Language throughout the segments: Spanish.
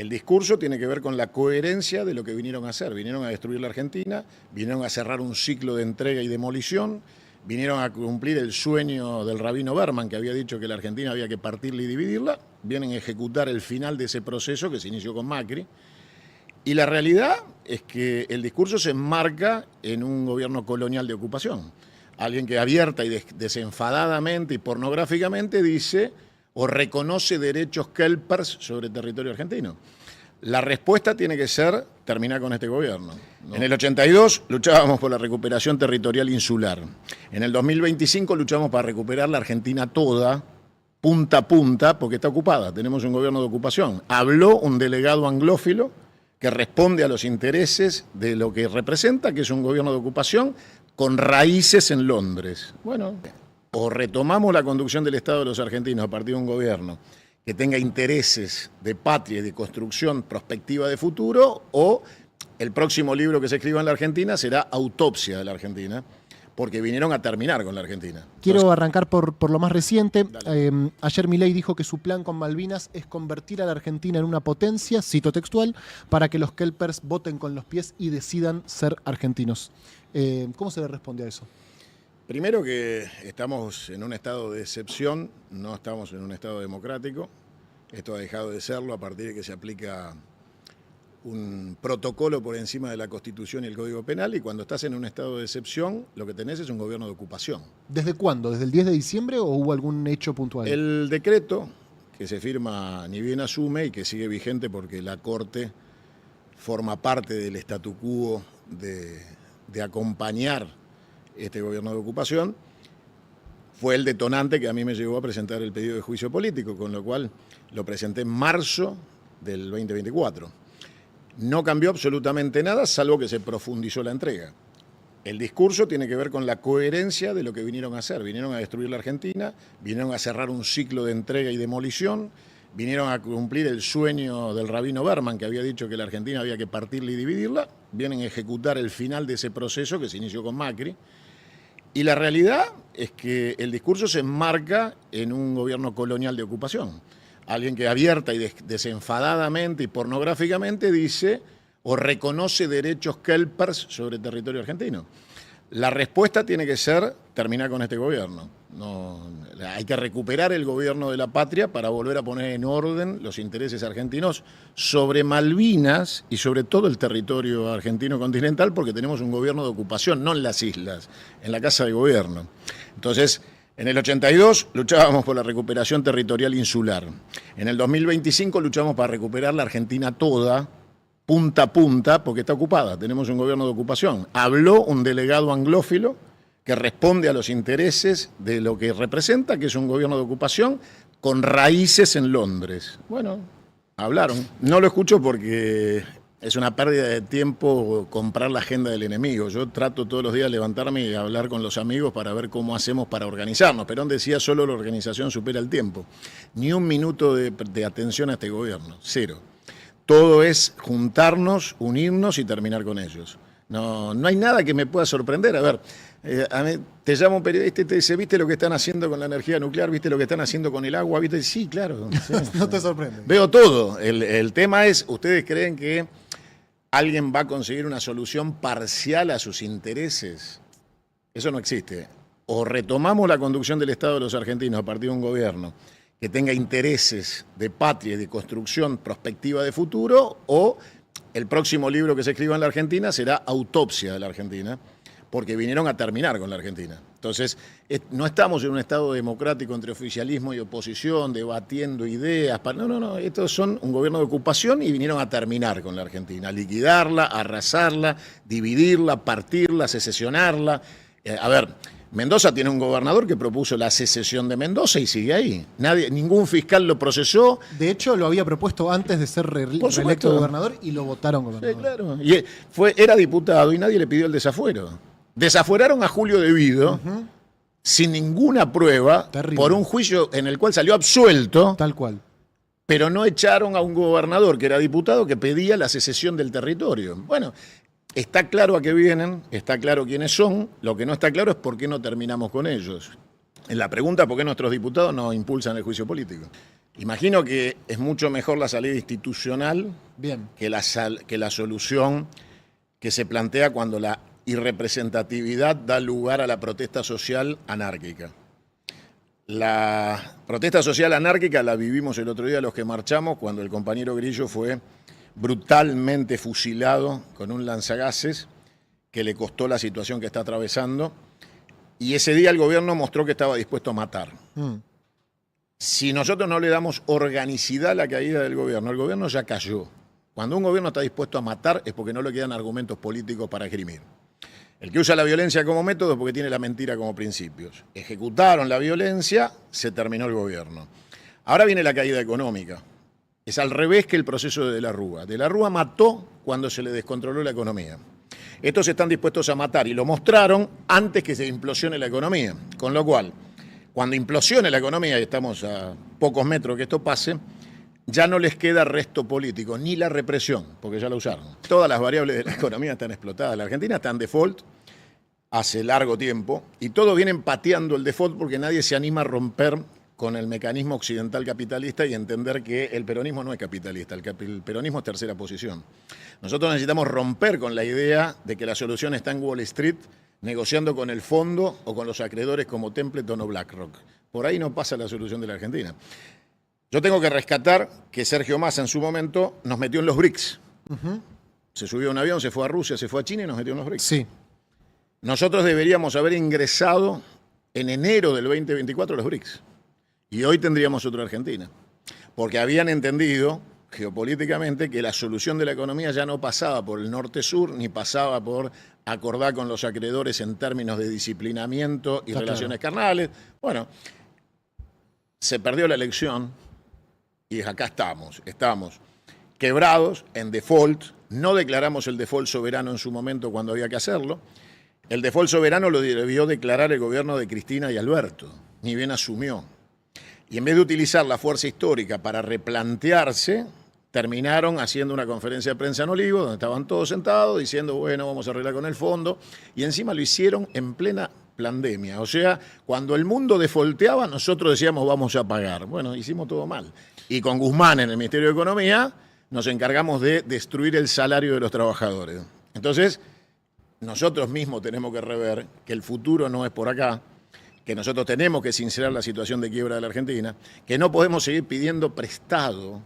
El discurso tiene que ver con la coherencia de lo que vinieron a hacer. Vinieron a destruir la Argentina, vinieron a cerrar un ciclo de entrega y demolición, vinieron a cumplir el sueño del rabino Berman, que había dicho que la Argentina había que partirla y dividirla, vienen a ejecutar el final de ese proceso que se inició con Macri. Y la realidad es que el discurso se enmarca en un gobierno colonial de ocupación. Alguien que abierta y desenfadadamente y pornográficamente dice o reconoce derechos kelpers sobre el territorio argentino. La respuesta tiene que ser terminar con este gobierno. ¿No? En el 82 luchábamos por la recuperación territorial insular. En el 2025 luchamos para recuperar la Argentina toda, punta a punta, porque está ocupada. Tenemos un gobierno de ocupación. Habló un delegado anglófilo que responde a los intereses de lo que representa, que es un gobierno de ocupación con raíces en Londres. Bueno, o retomamos la conducción del Estado de los argentinos a partir de un gobierno que tenga intereses de patria y de construcción prospectiva de futuro, o el próximo libro que se escriba en la Argentina será Autopsia de la Argentina, porque vinieron a terminar con la Argentina. Quiero arrancar por lo más reciente. Ayer Milei dijo que su plan con Malvinas es convertir a la Argentina en una potencia, cito textual, para que los kelpers voten con los pies y decidan ser argentinos. ¿Cómo se le responde a eso? Primero que estamos en un estado de excepción, no estamos en un estado democrático. Esto ha dejado de serlo a partir de que se aplica un protocolo por encima de la Constitución y el Código Penal, y cuando estás en un estado de excepción, lo que tenés es un gobierno de ocupación. ¿Desde cuándo? ¿Desde el 10 de diciembre o hubo algún hecho puntual? El decreto que se firma ni bien asume y que sigue vigente porque la Corte forma parte del statu quo de acompañar este gobierno de ocupación, fue el detonante que a mí me llevó a presentar el pedido de juicio político, con lo cual lo presenté en marzo del 2024. No cambió absolutamente nada, salvo que se profundizó la entrega. El discurso tiene que ver con la coherencia de lo que vinieron a hacer. Vinieron a destruir la Argentina, vinieron a cerrar un ciclo de entrega y demolición, vinieron a cumplir el sueño del rabino Berman, que había dicho que la Argentina había que partirla y dividirla, vienen a ejecutar el final de ese proceso que se inició con Macri. Y la realidad es que el discurso se enmarca en un gobierno colonial de ocupación. Alguien que abierta y desenfadadamente y pornográficamente dice o reconoce derechos kelpers sobre el territorio argentino. La respuesta tiene que ser terminar con este gobierno. Hay que recuperar el gobierno de la patria para volver a poner en orden los intereses argentinos sobre Malvinas y sobre todo el territorio argentino continental, porque tenemos un gobierno de ocupación, no en las islas, en la Casa de Gobierno. Entonces, en el 82 luchábamos por la recuperación territorial insular. En el 2025 luchamos para recuperar la Argentina toda, punta a punta, porque está ocupada. Tenemos un gobierno de ocupación. Habló un delegado anglófilo que responde a los intereses de lo que representa, que es un gobierno de ocupación con raíces en Londres. Bueno, hablaron. No lo escucho porque es una pérdida de tiempo comprar la agenda del enemigo. Yo trato todos los días de levantarme y hablar con los amigos para ver cómo hacemos para organizarnos. Perón decía, solo la organización supera el tiempo. Ni un minuto de atención a este gobierno, cero. Todo es juntarnos, unirnos y terminar con ellos. No hay nada que me pueda sorprender. A ver, a mí te llama un periodista y te dice, ¿viste lo que están haciendo con la energía nuclear? ¿Viste lo que están haciendo con el agua? ¿Viste? Sí, claro. Sí, no te sorprende. Veo todo. El tema es, ¿ustedes creen que alguien va a conseguir una solución parcial a sus intereses? Eso no existe. O retomamos la conducción del Estado de los argentinos a partir de un gobierno que tenga intereses de patria y de construcción prospectiva de futuro, o el próximo libro que se escriba en la Argentina será Autopsia de la Argentina, porque vinieron a terminar con la Argentina. Entonces, no estamos en un estado democrático entre oficialismo y oposición, debatiendo ideas. No, estos son un gobierno de ocupación y vinieron a terminar con la Argentina, a liquidarla, a arrasarla, dividirla, partirla, secesionarla. A ver, Mendoza tiene un gobernador que propuso la secesión de Mendoza y sigue ahí. Ningún fiscal lo procesó. De hecho, lo había propuesto antes de ser reelecto gobernador y lo votaron gobernador. Sí, claro. Y era diputado y nadie le pidió el desafuero. Desafueraron a Julio De Vido sin ninguna prueba. Terrible. Por un juicio en el cual salió absuelto. Tal cual. Pero no echaron a un gobernador que era diputado que pedía la secesión del territorio. Bueno, está claro a qué vienen, está claro quiénes son, lo que no está claro es por qué no terminamos con ellos. En la pregunta, ¿por qué nuestros diputados no impulsan el juicio político? Imagino que es mucho mejor la salida institucional Bien. que la solución que se plantea cuando la irrepresentatividad da lugar a la protesta social anárquica. La protesta social anárquica la vivimos el otro día los que marchamos cuando el compañero Grillo fue brutalmente fusilado con un lanzagases que le costó la situación que está atravesando, y ese día el gobierno mostró que estaba dispuesto a matar. Si nosotros no le damos organicidad a la caída del gobierno, el gobierno ya cayó. Cuando un gobierno está dispuesto a matar es porque no le quedan argumentos políticos para esgrimir. El que usa la violencia como método es porque tiene la mentira como principios. Ejecutaron la violencia, se terminó el gobierno. Ahora viene la caída económica. Es al revés que el proceso de la Rúa. De la Rúa mató cuando se le descontroló la economía. Estos están dispuestos a matar y lo mostraron antes que se implosione la economía. Con lo cual, cuando implosione la economía, y estamos a pocos metros que esto pase, ya no les queda resto político, ni la represión, porque ya la usaron. Todas las variables de la economía están explotadas. La Argentina está en default hace largo tiempo y todos vienen pateando el default porque nadie se anima a romper con el mecanismo occidental capitalista y entender que el peronismo no es capitalista, el peronismo es tercera posición. Nosotros necesitamos romper con la idea de que la solución está en Wall Street, negociando con el fondo o con los acreedores como Templeton o BlackRock. Por ahí no pasa la solución de la Argentina. Yo tengo que rescatar que Sergio Massa en su momento nos metió en los BRICS. Se subió a un avión, se fue a Rusia, se fue a China y nos metió en los BRICS. Sí. Nosotros deberíamos haber ingresado en enero del 2024 a los BRICS. Y hoy tendríamos otra Argentina. Porque habían entendido geopolíticamente que la solución de la economía ya no pasaba por el norte-sur, ni pasaba por acordar con los acreedores en términos de disciplinamiento y relaciones carnales. Bueno, se perdió la elección y acá estamos quebrados, en default. No declaramos el default soberano en su momento cuando había que hacerlo. El default soberano lo debió declarar el gobierno de Cristina y Alberto, ni bien asumió. Y en vez de utilizar la fuerza histórica para replantearse, terminaron haciendo una conferencia de prensa en Olivos, donde estaban todos sentados diciendo, bueno, vamos a arreglar con el fondo, y encima lo hicieron en plena pandemia. O sea, cuando el mundo defaulteaba, nosotros decíamos, vamos a pagar. Bueno, hicimos todo mal. Y con Guzmán en el Ministerio de Economía nos encargamos de destruir el salario de los trabajadores. Entonces, nosotros mismos tenemos que rever que el futuro no es por acá, que nosotros tenemos que sincerar la situación de quiebra de la Argentina, que no podemos seguir pidiendo prestado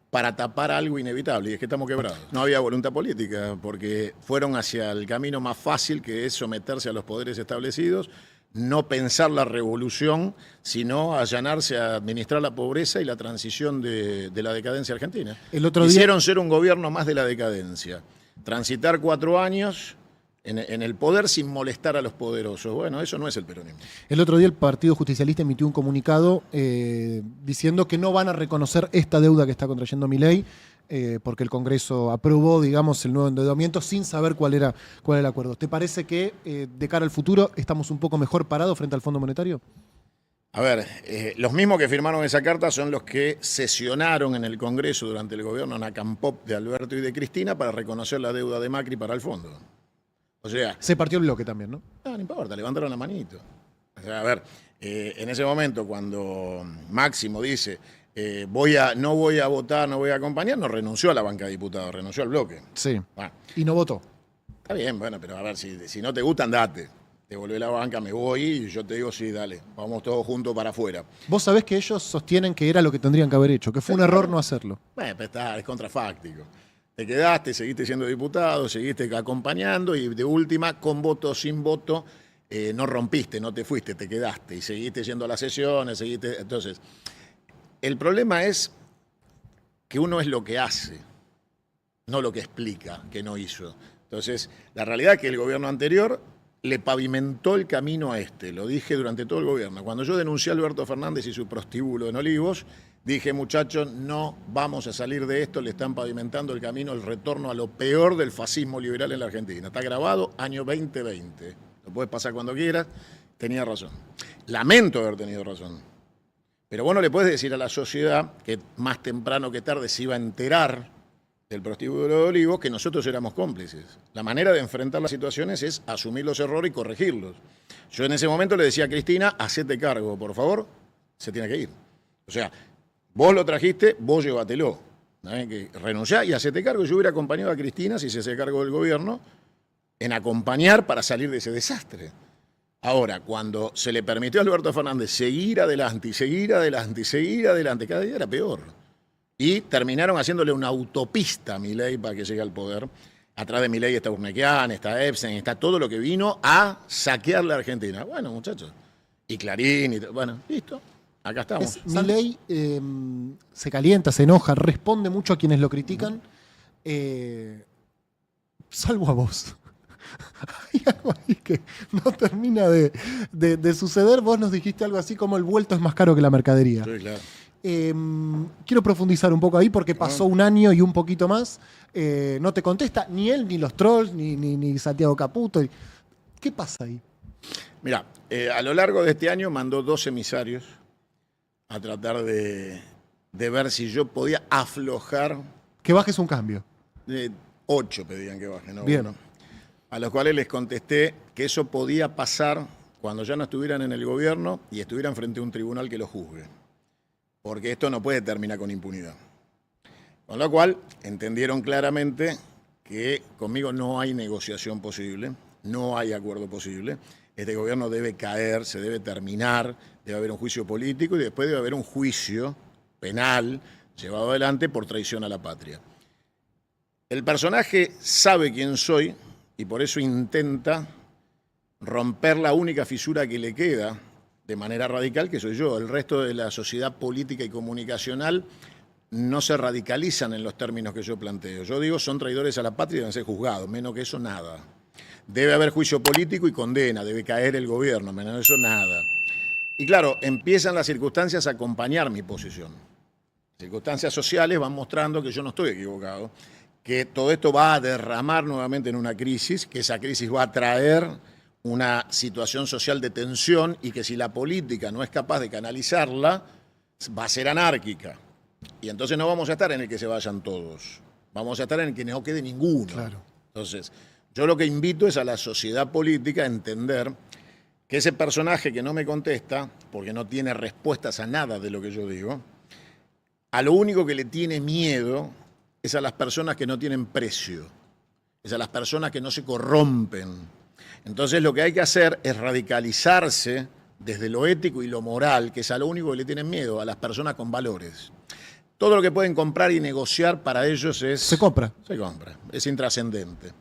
para tapar algo inevitable, y es que estamos quebrados. No había voluntad política, porque fueron hacia el camino más fácil, que es someterse a los poderes establecidos, no pensar la revolución, sino allanarse a administrar la pobreza y la transición de la decadencia argentina. Quisieron ser un gobierno más de la decadencia, transitar 4 años en el poder sin molestar a los poderosos. Bueno, eso no es el peronismo. El otro día el Partido Justicialista emitió un comunicado diciendo que no van a reconocer esta deuda que está contrayendo Milei porque el Congreso aprobó, digamos, el nuevo endeudamiento sin saber cuál era el acuerdo. ¿Te parece que de cara al futuro estamos un poco mejor parados frente al Fondo Monetario? A ver, los mismos que firmaron esa carta son los que sesionaron en el Congreso durante el gobierno Nacampop de Alberto y de Cristina para reconocer la deuda de Macri para el fondo. O sea, se partió el bloque también, ¿no? No importa, levantaron la manito. O sea, a ver, en ese momento cuando Máximo dice no voy a votar, no voy a acompañar, no renunció a la banca de diputados, renunció al bloque. Sí. Y no votó. Está bien, bueno, pero a ver, si no te gusta, andate. Te volvé la banca, me voy y yo te digo, sí, dale, vamos todos juntos para afuera. Vos sabés que ellos sostienen que era lo que tendrían que haber hecho, que fue un error no hacerlo. Bueno, pero es contrafáctico. Te quedaste, seguiste siendo diputado, seguiste acompañando y de última, con voto o sin voto, no rompiste, no te fuiste, te quedaste y seguiste yendo a las sesiones, seguiste. Entonces, el problema es que uno es lo que hace, no lo que explica que no hizo. Entonces, la realidad es que el gobierno anterior le pavimentó el camino a este, lo dije durante todo el gobierno. Cuando yo denuncié a Alberto Fernández y su prostíbulo en Olivos, dije, muchachos, no vamos a salir de esto, le están pavimentando el camino, el retorno a lo peor del fascismo liberal en la Argentina. Está grabado, año 2020. Lo puedes pasar cuando quieras, tenía razón. Lamento haber tenido razón. Pero vos no le puedes decir a la sociedad que más temprano que tarde se iba a enterar del prostíbulo de Olivos que nosotros éramos cómplices. La manera de enfrentar las situaciones es asumir los errores y corregirlos. Yo en ese momento le decía a Cristina, hacete cargo, por favor, se tiene que ir. O sea, Vos lo trajiste, vos llévatelo. Que renunciá y hacete cargo. Yo hubiera acompañado a Cristina, si se hace cargo del gobierno, en acompañar para salir de ese desastre. Ahora, cuando se le permitió a Alberto Fernández seguir adelante, y seguir adelante, y seguir adelante, cada día era peor. Y terminaron haciéndole una autopista a Milei para que llegue al poder. Atrás de Milei está Urnequian, está Epstein, está todo lo que vino a saquear la Argentina. Bueno, muchachos. Y Clarín, y bueno, listo. Acá estamos. Milei se calienta, se enoja, responde mucho a quienes lo critican, salvo a vos. Hay algo ahí que no termina de suceder. Vos nos dijiste algo así como el vuelto es más caro que la mercadería. Sí, claro. Quiero profundizar un poco ahí porque pasó un año y un poquito más. No te contesta ni él, ni los trolls, ni Santiago Caputo. ¿Qué pasa ahí? Mirá, a lo largo de este año mandó 2 emisarios a tratar de ver si yo podía aflojar. Que bajes un cambio. 8 pedían que bajen, ¿no? Bien. Bueno, a los cuales les contesté que eso podía pasar cuando ya no estuvieran en el gobierno y estuvieran frente a un tribunal que los juzgue. Porque esto no puede terminar con impunidad. Con lo cual, entendieron claramente que conmigo no hay negociación posible, no hay acuerdo posible. Este gobierno debe caer, se debe terminar, debe haber un juicio político y después debe haber un juicio penal llevado adelante por traición a la patria. El personaje sabe quién soy y por eso intenta romper la única fisura que le queda de manera radical, que soy yo. El resto de la sociedad política y comunicacional no se radicalizan en los términos que yo planteo. Yo digo, son traidores a la patria y deben ser juzgados. Menos que eso, nada. Debe haber juicio político y condena, debe caer el gobierno. Menos que eso, nada. Y claro, empiezan las circunstancias a acompañar mi posición. Circunstancias sociales van mostrando que yo no estoy equivocado, que todo esto va a derramar nuevamente en una crisis, que esa crisis va a traer una situación social de tensión y que si la política no es capaz de canalizarla, va a ser anárquica. Y entonces no vamos a estar en el que se vayan todos, vamos a estar en el que no quede ninguno. Claro. Entonces, yo lo que invito es a la sociedad política a entender que ese personaje que no me contesta, porque no tiene respuestas a nada de lo que yo digo, a lo único que le tiene miedo es a las personas que no tienen precio, es a las personas que no se corrompen. Entonces lo que hay que hacer es radicalizarse desde lo ético y lo moral, que es a lo único que le tienen miedo, a las personas con valores. Todo lo que pueden comprar y negociar para ellos es... Se compra. Se compra, es intrascendente.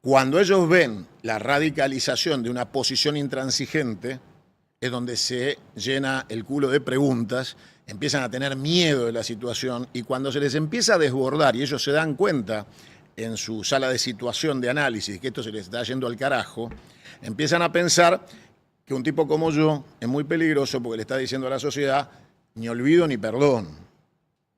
Cuando ellos ven la radicalización de una posición intransigente, es donde se llena el culo de preguntas, empiezan a tener miedo de la situación y cuando se les empieza a desbordar y ellos se dan cuenta en su sala de situación de análisis que esto se les está yendo al carajo, empiezan a pensar que un tipo como yo es muy peligroso porque le está diciendo a la sociedad ni olvido ni perdón.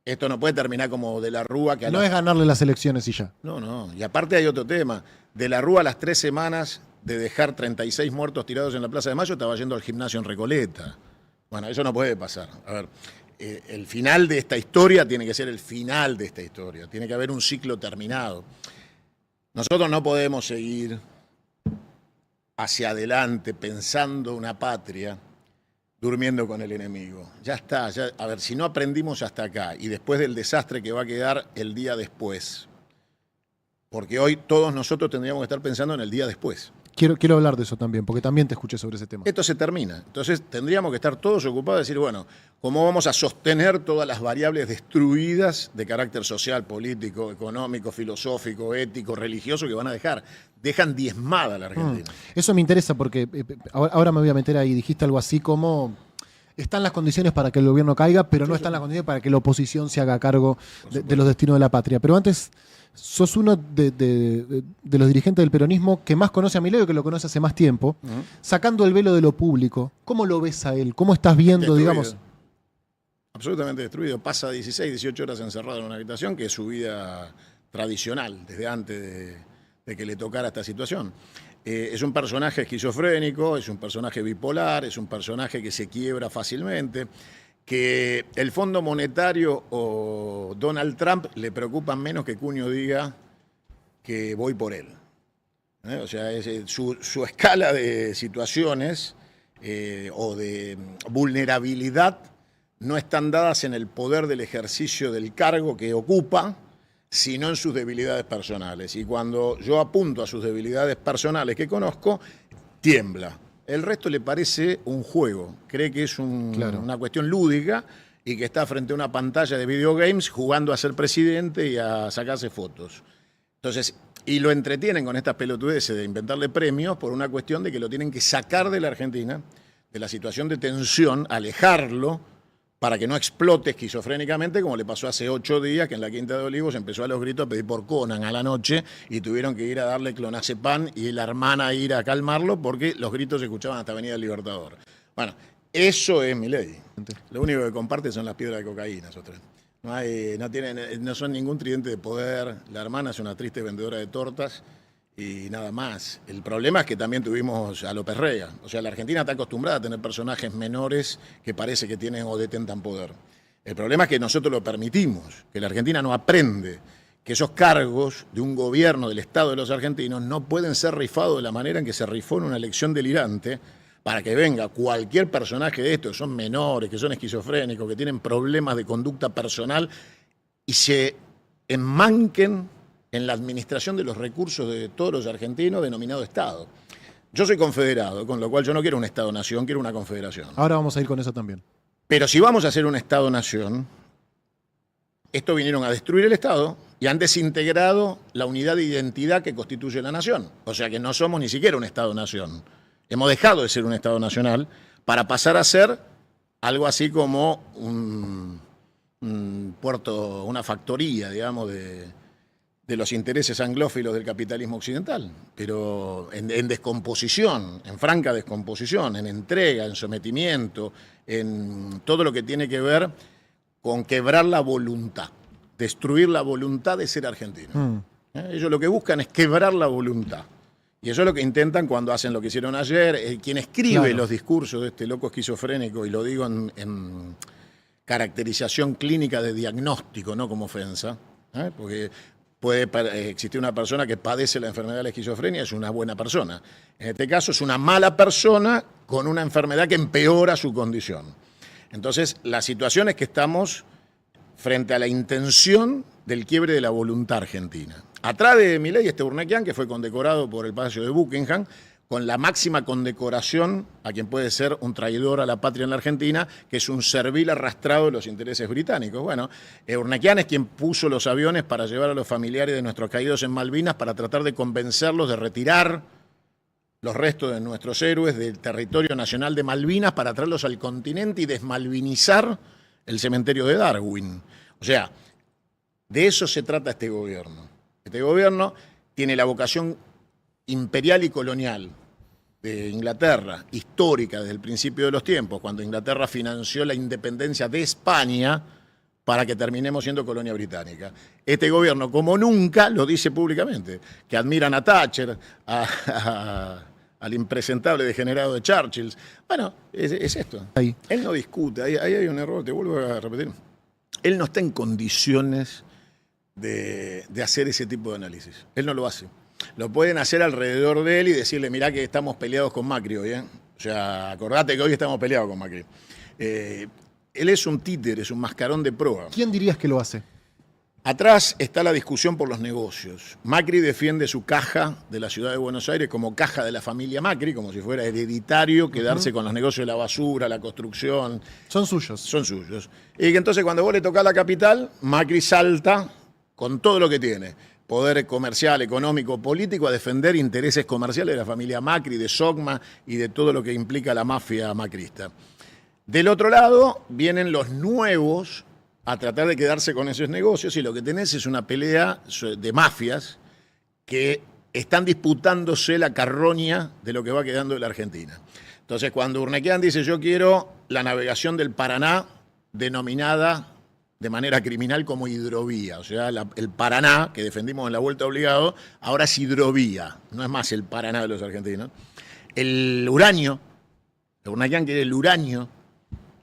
Esto no puede terminar como De la Rúa. Que no es ganarle las elecciones y ya. No. Y aparte hay otro tema. De la Rúa a las 3 semanas de dejar 36 muertos tirados en la Plaza de Mayo estaba yendo al gimnasio en Recoleta. Bueno, eso no puede pasar. A ver, el final de esta historia tiene que ser el final de esta historia. Tiene que haber un ciclo terminado. Nosotros no podemos seguir hacia adelante pensando una patria durmiendo con el enemigo. Ya está. A ver, si no aprendimos hasta acá y después del desastre que va a quedar el día después, porque hoy todos nosotros tendríamos que estar pensando en el día después. Quiero hablar de eso también, porque también te escuché sobre ese tema. Esto se termina. Entonces tendríamos que estar todos ocupados de decir, bueno, ¿cómo vamos a sostener todas las variables destruidas de carácter social, político, económico, filosófico, ético, religioso que van a dejar? Dejan diezmada a la Argentina. Eso me interesa porque ahora me voy a meter ahí. Dijiste algo así como... Están las condiciones para que el gobierno caiga, pero no están las condiciones para que la oposición se haga cargo de los destinos de la patria. Pero antes, sos uno de los dirigentes del peronismo que más conoce a Milei, que lo conoce hace más tiempo, sacando el velo de lo público. ¿Cómo lo ves a él? ¿Cómo estás viendo, Destruido. digamos? Absolutamente destruido. Pasa 16, 18 horas encerrado en una habitación, que es su vida tradicional, desde antes de que le tocara esta situación. Es un personaje esquizofrénico, es un personaje bipolar, es un personaje que se quiebra fácilmente, que el Fondo Monetario o Donald Trump le preocupan menos que Cuño diga que voy por él. O sea, su escala de situaciones o de vulnerabilidad no están dadas en el poder del ejercicio del cargo que ocupa, sino en sus debilidades personales. Y cuando yo apunto a sus debilidades personales que conozco, tiembla. El resto le parece un juego, cree que es una cuestión lúdica y que está frente a una pantalla de videogames jugando a ser presidente y a sacarse fotos. Entonces, y lo entretienen con estas pelotudeces de inventarle premios por una cuestión de que lo tienen que sacar de la Argentina, de la situación de tensión, alejarlo, para que no explote esquizofrénicamente, como le pasó hace 8 días, que en la Quinta de Olivos empezó a los gritos a pedir por Conan a la noche y tuvieron que ir a darle clonazepam y la hermana ir a calmarlo porque los gritos se escuchaban hasta Avenida del Libertador. Bueno, eso es Milei. Lo único que comparte son las piedras de cocaína, esos tres. No son ningún tridente de poder. La hermana es una triste vendedora de tortas y nada más. El problema es que también tuvimos a López Rega. O sea, la Argentina está acostumbrada a tener personajes menores que parece que tienen o detentan poder. El problema es que nosotros lo permitimos, que la Argentina no aprende, que esos cargos de un gobierno del Estado de los argentinos no pueden ser rifados de la manera en que se rifó en una elección delirante para que venga cualquier personaje de estos, que son menores, que son esquizofrénicos, que tienen problemas de conducta personal y se enmanquen en la administración de los recursos de todos los argentinos denominado Estado. Yo soy confederado, con lo cual yo no quiero un Estado-nación, quiero una confederación. Ahora vamos a ir con eso también. Pero si vamos a hacer un Estado-nación, estos vinieron a destruir el Estado y han desintegrado la unidad de identidad que constituye la nación. O sea que no somos ni siquiera un Estado-nación. Hemos dejado de ser un Estado nacional para pasar a ser algo así como un puerto, una factoría, digamos, de los intereses anglófilos del capitalismo occidental, pero en descomposición, en franca descomposición, en entrega, en sometimiento, en todo lo que tiene que ver con quebrar la voluntad, destruir la voluntad de ser argentino. Ellos lo que buscan es quebrar la voluntad. Y eso es lo que intentan cuando hacen lo que hicieron ayer. Quien escribe los discursos de este loco esquizofrénico, y lo digo en caracterización clínica de diagnóstico, no como ofensa, porque puede existir una persona que padece la enfermedad de la esquizofrenia, es una buena persona. En este caso es una mala persona con una enfermedad que empeora su condición. Entonces, la situación es que estamos frente a la intención del quiebre de la voluntad argentina. Atrás de Milei está Urnequian, que fue condecorado por el Palacio de Buckingham, con la máxima condecoración a quien puede ser un traidor a la patria en la Argentina, que es un servil arrastrado de los intereses británicos. Bueno, Urnequian es quien puso los aviones para llevar a los familiares de nuestros caídos en Malvinas para tratar de convencerlos de retirar los restos de nuestros héroes del territorio nacional de Malvinas para traerlos al continente y desmalvinizar el cementerio de Darwin. O sea, de eso se trata este gobierno. Este gobierno tiene la vocación imperial y colonial de Inglaterra, histórica desde el principio de los tiempos, cuando Inglaterra financió la independencia de España para que terminemos siendo colonia británica. Este gobierno, como nunca, lo dice públicamente, que admiran a Thatcher, al impresentable degenerado de Churchill. Bueno, es esto. Ahí. Él no discute, ahí hay un error, te vuelvo a repetir. Él no está en condiciones de hacer ese tipo de análisis. Él no lo hace. Lo pueden hacer alrededor de él y decirle, mirá que estamos peleados con Macri hoy, ¿eh? O sea, acordate que hoy estamos peleados con Macri. Él es un títere, es un mascarón de proa. ¿Quién dirías que lo hace? Atrás está la discusión por los negocios. Macri defiende su caja de la ciudad de Buenos Aires como caja de la familia Macri, como si fuera hereditario quedarse con los negocios de la basura, la construcción. Son suyos. Son suyos. Y que entonces cuando vos le tocás la capital, Macri salta con todo lo que tiene. Poder comercial, económico, político, a defender intereses comerciales de la familia Macri, de Sogma y de todo lo que implica la mafia macrista. Del otro lado vienen los nuevos a tratar de quedarse con esos negocios y lo que tenés es una pelea de mafias que están disputándose la carroña de lo que va quedando de la Argentina. Entonces cuando Urnequian dice yo quiero la navegación del Paraná denominada de manera criminal como hidrovía, o sea, el Paraná, que defendimos en la vuelta obligado, ahora es hidrovía, no es más el Paraná de los argentinos. El uranio, Urnequian quiere el uranio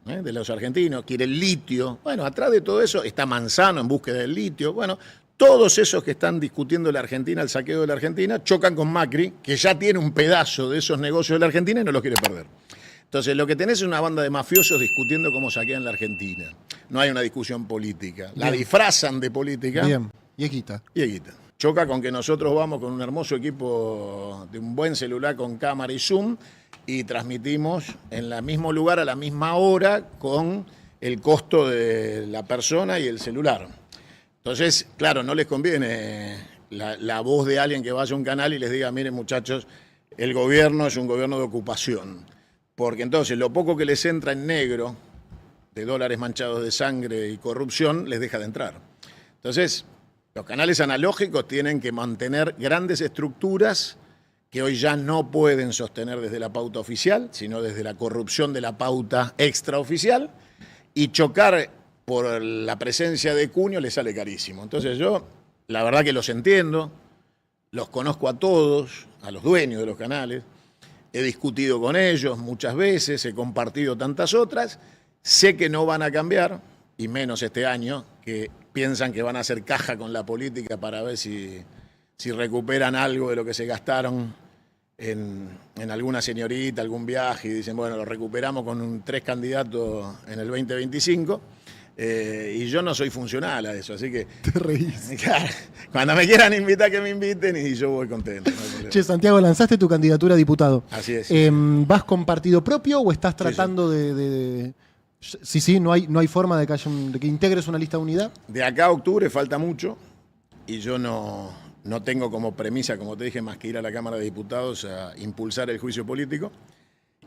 de los argentinos, quiere el litio. Bueno, atrás de todo eso está Manzano en búsqueda del litio. Bueno, todos esos que están discutiendo la Argentina, el saqueo de la Argentina, chocan con Macri, que ya tiene un pedazo de esos negocios de la Argentina y no los quiere perder. Entonces, lo que tenés es una banda de mafiosos discutiendo cómo saquean la Argentina. No hay una discusión política. La disfrazan de política. Bien, y es guita. Y es guita. Choca con que nosotros vamos con un hermoso equipo de un buen celular con cámara y zoom y transmitimos en el mismo lugar a la misma hora con el costo de la persona y el celular. Entonces, claro, no les conviene la voz de alguien que vaya a un canal y les diga, miren muchachos, el gobierno es un gobierno de ocupación. Porque entonces lo poco que les entra en negro, de dólares manchados de sangre y corrupción, les deja de entrar. Entonces, los canales analógicos tienen que mantener grandes estructuras que hoy ya no pueden sostener desde la pauta oficial, sino desde la corrupción de la pauta extraoficial, y chocar por la presencia de Cuño les sale carísimo. Entonces yo, la verdad que los entiendo, los conozco a todos, a los dueños de los canales, he discutido con ellos muchas veces, he compartido tantas otras, sé que no van a cambiar, y menos este año, que piensan que van a hacer caja con la política para ver si recuperan algo de lo que se gastaron en alguna señorita, algún viaje, y dicen, bueno, lo recuperamos con 3 candidatos en el 2025. Y yo no soy funcional a eso, así que... Te reís. Claro, cuando me quieran invitar, que me inviten y yo voy contento. No, Che, Santiago, lanzaste tu candidatura a diputado. Así es. ¿Vas con partido propio o estás tratando de... Sí, no hay forma de que integres una lista de unidad? De acá a octubre falta mucho y yo no tengo como premisa, como te dije, más que ir a la Cámara de Diputados a impulsar el juicio político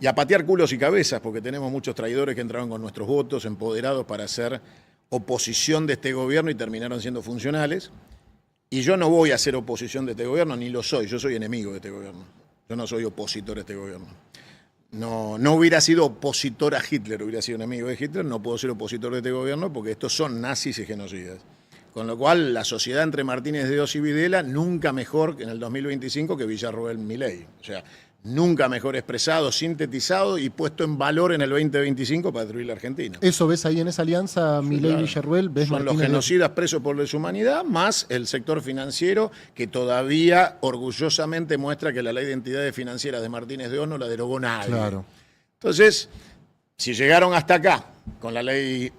y a patear culos y cabezas, porque tenemos muchos traidores que entraron con nuestros votos, empoderados para hacer oposición de este gobierno y terminaron siendo funcionales. Y yo no voy a ser oposición de este gobierno, ni lo soy, yo soy enemigo de este gobierno. Yo no soy opositor de este gobierno. No hubiera sido opositor a Hitler, hubiera sido enemigo de Hitler, no puedo ser opositor de este gobierno porque estos son nazis y genocidas. Con lo cual, la sociedad entre Martínez de Oz y Videla nunca mejor que en el 2025 que Villarroel Milei. O sea, nunca mejor expresado, sintetizado y puesto en valor en el 2025 para destruir la Argentina. ¿Eso ves ahí en esa alianza, sí, Milei y Villarroel? ¿Ves son Martínez los genocidas presos por deshumanidad, más el sector financiero que todavía orgullosamente muestra que la ley de entidades financieras de Martínez de Oz no la derogó nadie. Claro. Entonces, si llegaron hasta acá con la ley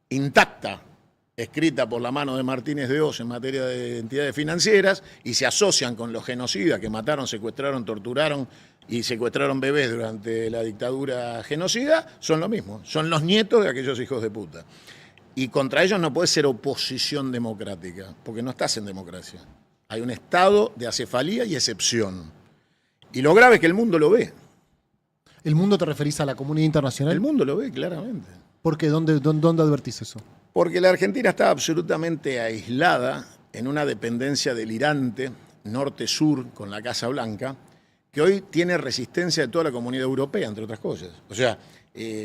intacta, escrita por la mano de Martínez de Oz en materia de entidades financieras, y se asocian con los genocidas que mataron, secuestraron, torturaron y secuestraron bebés durante la dictadura genocida, son lo mismo, son los nietos de aquellos hijos de puta. Y contra ellos no puede ser oposición democrática, porque no estás en democracia. Hay un estado de acefalía y excepción. Y lo grave es que el mundo lo ve. ¿El mundo te referís a la comunidad internacional? El mundo lo ve, claramente. ¿Por qué? ¿Dónde advertís eso? Porque la Argentina está absolutamente aislada en una dependencia delirante, norte-sur, con la Casa Blanca, que hoy tiene resistencia de toda la comunidad europea, entre otras cosas. O sea,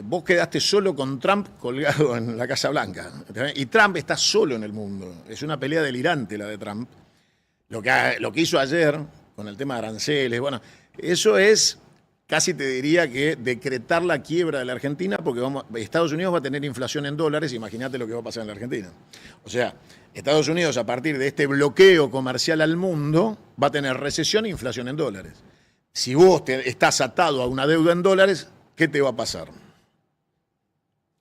vos quedaste solo con Trump colgado en la Casa Blanca. Y Trump está solo en el mundo. Es una pelea delirante la de Trump. Lo que hizo ayer con el tema de aranceles, bueno, eso es... Casi te diría que decretar la quiebra de la Argentina, porque Estados Unidos va a tener inflación en dólares, imagínate lo que va a pasar en la Argentina. O sea, Estados Unidos a partir de este bloqueo comercial al mundo va a tener recesión e inflación en dólares. Si vos estás atado a una deuda en dólares, ¿qué te va a pasar?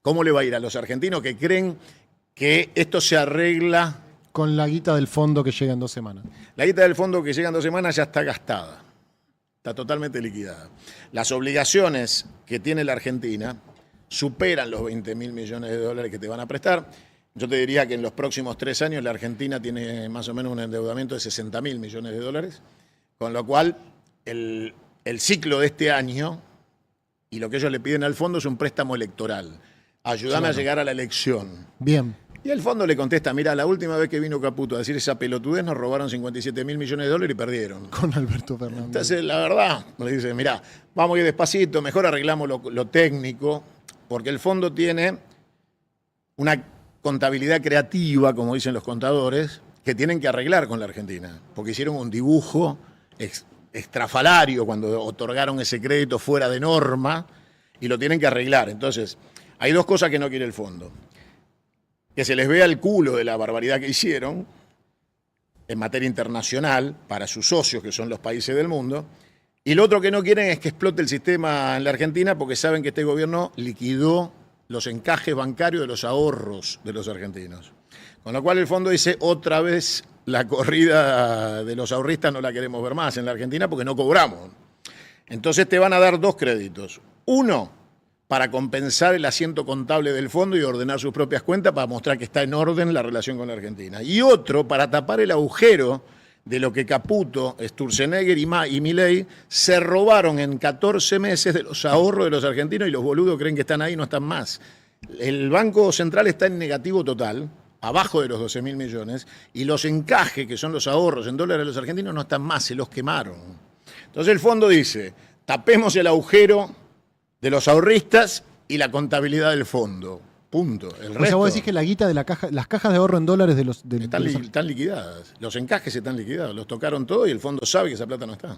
¿Cómo le va a ir a los argentinos que creen que esto se arregla? Con la guita del fondo que llega en 2 semanas. La guita del fondo que llega en 2 semanas ya está gastada. Está totalmente liquidada. Las obligaciones que tiene la Argentina superan los 20.000 millones de dólares que te van a prestar. Yo te diría que en los próximos 3 años la Argentina tiene más o menos un endeudamiento de 60.000 millones de dólares, con lo cual el ciclo de este año y lo que ellos le piden al fondo es un préstamo electoral. Ayúdame a llegar a la elección. Bien. Y el fondo le contesta, mira, la última vez que vino Caputo a decir esa pelotudez nos robaron 57.000 millones de dólares y perdieron. Con Alberto Fernández. Entonces, la verdad, le dice, mira, vamos a ir despacito, mejor arreglamos lo técnico, porque el fondo tiene una contabilidad creativa, como dicen los contadores, que tienen que arreglar con la Argentina, porque hicieron un dibujo estrafalario cuando otorgaron ese crédito fuera de norma y lo tienen que arreglar. Entonces, hay 2 cosas que no quiere el fondo. Que se les vea el culo de la barbaridad que hicieron en materia internacional para sus socios, que son los países del mundo, Y lo otro que no quieren es que explote el sistema en la Argentina porque saben que este gobierno liquidó los encajes bancarios de los ahorros de los argentinos. Con lo cual el fondo dice, otra vez la corrida de los ahorristas no la queremos ver más en la Argentina porque no cobramos. Entonces te van a dar 2 créditos. Uno, para compensar el asiento contable del fondo y ordenar sus propias cuentas para mostrar que está en orden la relación con la Argentina. Y otro, para tapar el agujero de lo que Caputo, Sturzenegger y Milei se robaron en 14 meses de los ahorros de los argentinos y los boludos creen que están ahí y no están más. El Banco Central está en negativo total, abajo de los 12.000 millones, y los encajes, que son los ahorros en dólares de los argentinos, no están más, se los quemaron. Entonces el fondo dice, tapemos el agujero de los ahorristas y la contabilidad del fondo. Punto. El resto, sea, vos decís que la guita de las cajas de ahorro en dólares de los... están liquidadas. Los encajes están liquidados. Los tocaron todo y el fondo sabe que esa plata no está.